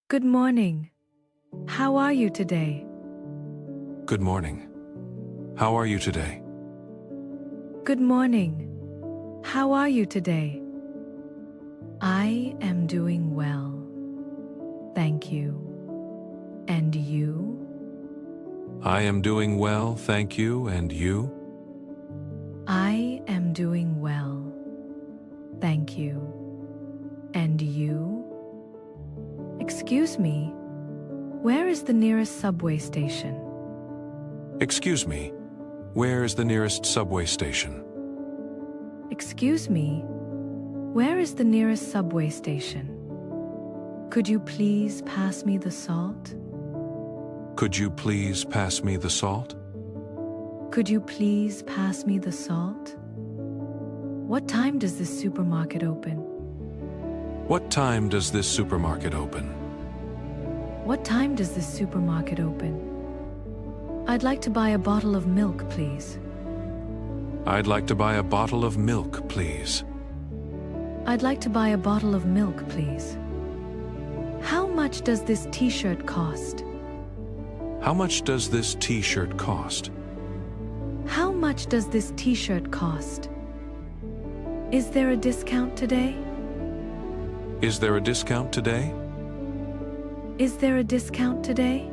Good morning. How are you today? Good morning. How are you today? Good morning. How are you today? I am doing well. Thank you. And you? I am doing well, thank you, and you? I am doing well. Thank you. And you? Excuse me, where is the nearest subway station? Excuse me, where is the nearest subway station? Excuse me, where is the nearest subway station? Could you please pass me the salt? Could you please pass me the salt? Could you please pass me the salt? What time does this supermarket open? What time does this supermarket open? What time does this supermarket open? I'd like to buy a bottle of milk, please. I'd like to buy a bottle of milk, please. I'd like to buy a bottle of milk, please. How much does this t-shirt cost? How much does this t-shirt cost? How much does this t-shirt cost? Is there a discount today? Is there a discount today? Is there a discount today?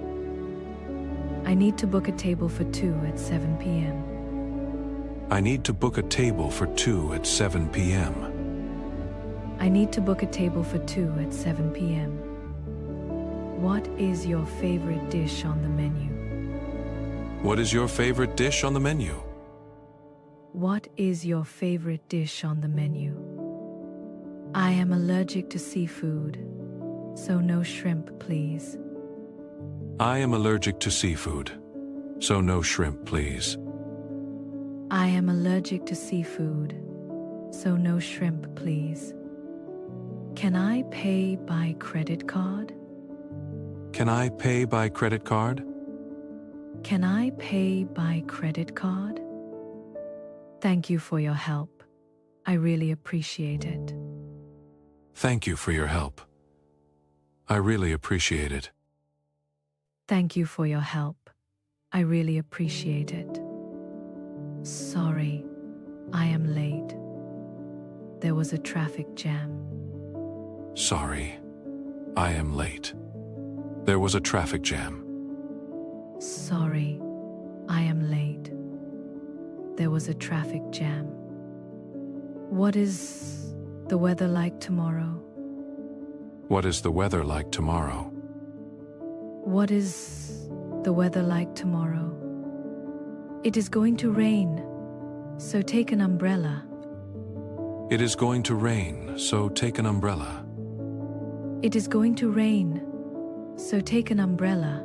I need to book a table for 2 at 7 p.m. I need to book a table for 2 at 7 p.m. I need to book a table for 2 at 7 p.m. What is your favorite dish on the menu? What is your favorite dish on the menu? What is your favorite dish on the menu? I am allergic to seafood, so no shrimp, please. I am allergic to seafood, so no shrimp, please. I am allergic to seafood, so no shrimp, please. Can I pay by credit card? Can I pay by credit card? Can I pay by credit card? Thank you for your help. I really appreciate it. Thank you for your help. I really appreciate it. Thank you for your help. I really appreciate it. Sorry, I am late. There was a traffic jam. Sorry, I am late. There was a traffic jam. Sorry, I am late. There was a traffic jam. What is the weather like tomorrow? What is the weather like tomorrow? What is the weather like tomorrow? It is going to rain, so take an umbrella. It is going to rain, so take an umbrella. It is going to rain, so take an umbrella.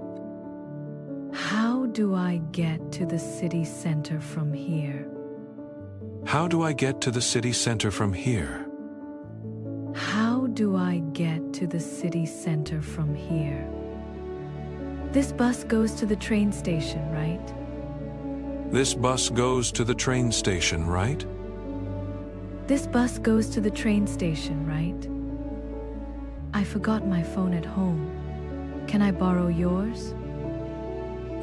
How do I get to the city center from here? How do I get to the city center from here? How do I get to the city center from here? This bus goes to the train station, right? This bus goes to the train station, right? This bus goes to the train station, right? I forgot my phone at home. Can I borrow yours?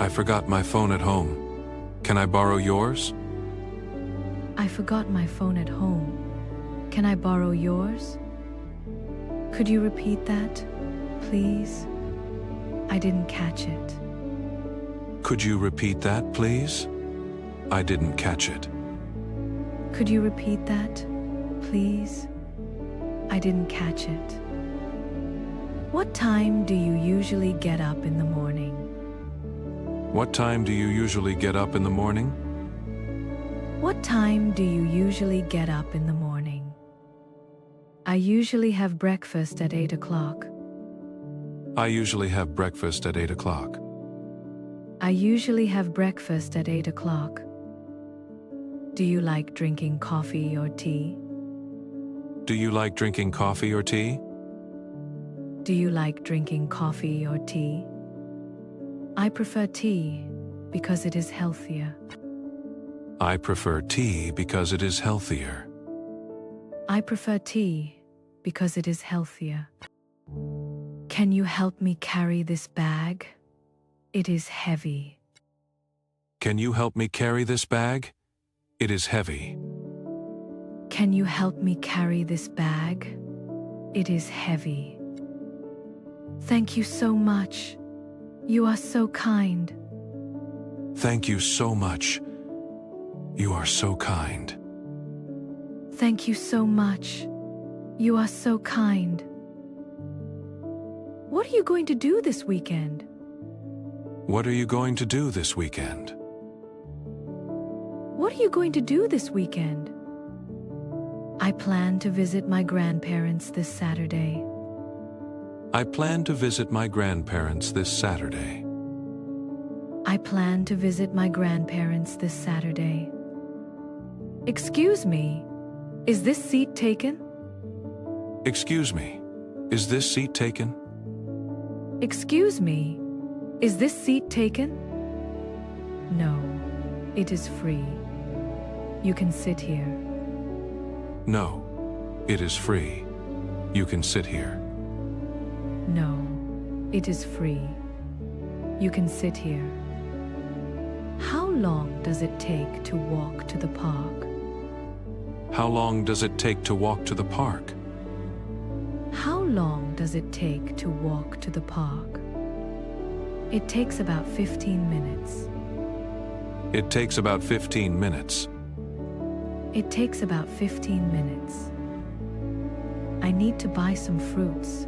I forgot my phone at home. Can I borrow yours? I forgot my phone at home. Can I borrow yours? Could you repeat that, please? I didn't catch it. Could you repeat that, please? I didn't catch it. Could you repeat that, please? I didn't catch it. What time do you usually get up in the morning? What time do you usually get up in the morning? What time do you usually get up in the morning? I usually have breakfast at 8 o'clock. I usually have breakfast at 8 o'clock. I usually have breakfast at 8 o'clock. Do you like drinking coffee or tea? Do you like drinking coffee or tea? Do you like drinking coffee or tea? I prefer tea because it is healthier. I prefer tea because it is healthier. I prefer tea because it is healthier. Can you help me carry this bag? It is heavy. Can you help me carry this bag? It is heavy. Can you help me carry this bag? It is heavy. Thank you so much. You are so kind. Thank you so much. You are so kind. Thank you so much. You are so kind. What are you going to do this weekend? What are you going to do this weekend? What are you going to do this weekend? I plan to visit my grandparents this Saturday. I plan to visit my grandparents this Saturday. I plan to visit my grandparents this Saturday. Excuse me, is this seat taken? Excuse me, is this seat taken? Excuse me, is this seat taken? No, it is free. You can sit here. No, it is free. You can sit here. No, it is free. You can sit here. How long does it take to walk to the park? How long does it take to walk to the park? How long does it take to walk to the park? It takes about 15 minutes. It takes about 15 minutes. It takes about 15 minutes. I need to buy some fruits.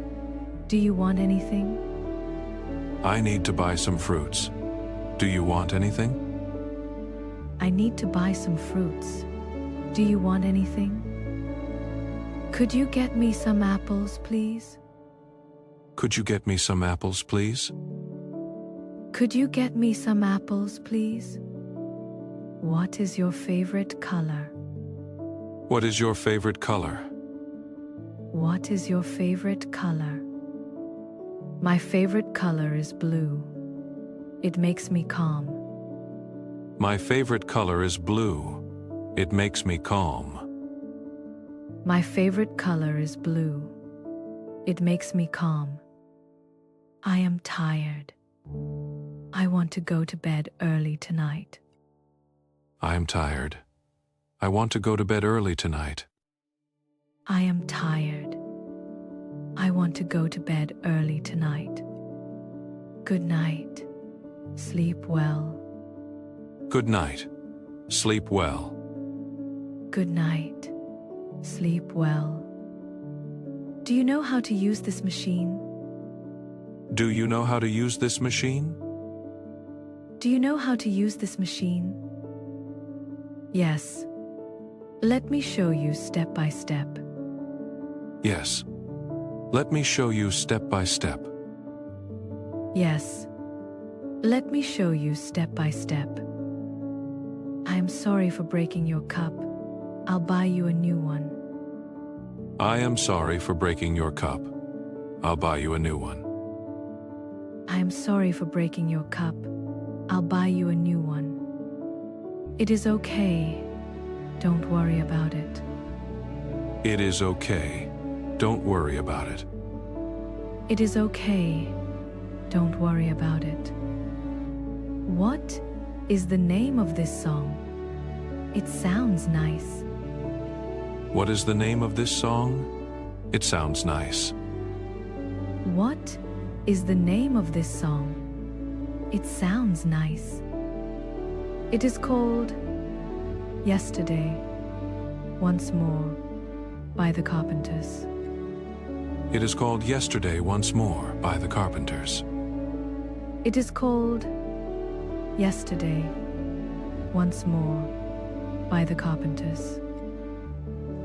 Do you want anything? I need to buy some fruits. Do you want anything? I need to buy some fruits. Do you want anything? Could you get me some apples, please? Could you get me some apples, please? Could you get me some apples, please? What is your favorite color? What is your favorite color? What is your favorite color? My favorite color is blue. It makes me calm. My favorite color is blue. It makes me calm. My favorite color is blue. It makes me calm. I am tired. I want to go to bed early tonight. I am tired. I want to go to bed early tonight. I am tired. I want to go to bed early tonight. Good night. Sleep well. Good night. Sleep well. Good night. Sleep well. Do you know how to use this machine? Do you know how to use this machine? Do you know how to use this machine? Yes. Let me show you step by step. Yes. Let me show you step by step. Yes. Let me show you step by step. I am sorry for breaking your cup. I'll buy you a new one. I am sorry for breaking your cup. I'll buy you a new one. I am sorry for breaking your cup. I'll buy you a new one. It is okay. Don't worry about it. It is okay. Don't worry about it. It is okay. Don't worry about it. What is the name of this song? It sounds nice. What is the name of this song? It sounds nice. What is the name of this song? It sounds nice. It is called Yesterday, Once More by the Carpenters. It is called Yesterday Once More by the Carpenters. It is called Yesterday, Once More by the Carpenters.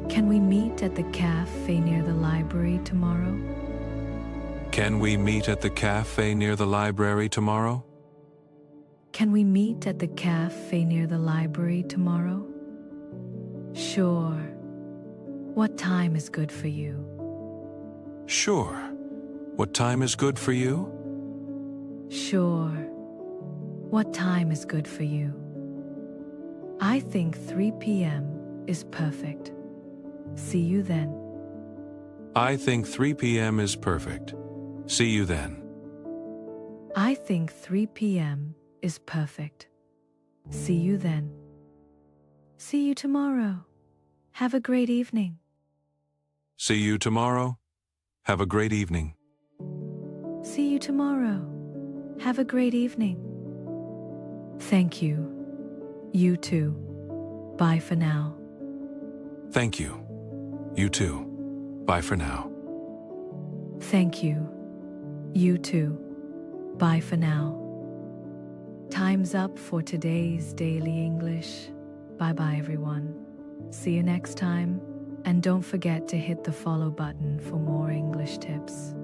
Can we meet at the cafe near the library tomorrow? Can we meet at the cafe near the library tomorrow? Can we meet at the cafe near the library tomorrow? Sure. What time is good for you? Sure. What time is good for you? Sure. What time is good for you? I think 3 p.m. is perfect. See you then. I think 3 p.m. is perfect. See you then. I think 3 p.m. is perfect. See you then. See you tomorrow. Have a great evening. See you tomorrow. Have a great evening. See you tomorrow. Have a great evening. Thank you. You too. Bye for now. Thank you. You too. Bye for now. Thank you. You too. Bye for now. Time's up for today's Daily English. Bye-bye, everyone. See you next time. And don't forget to hit the follow button for more English tips.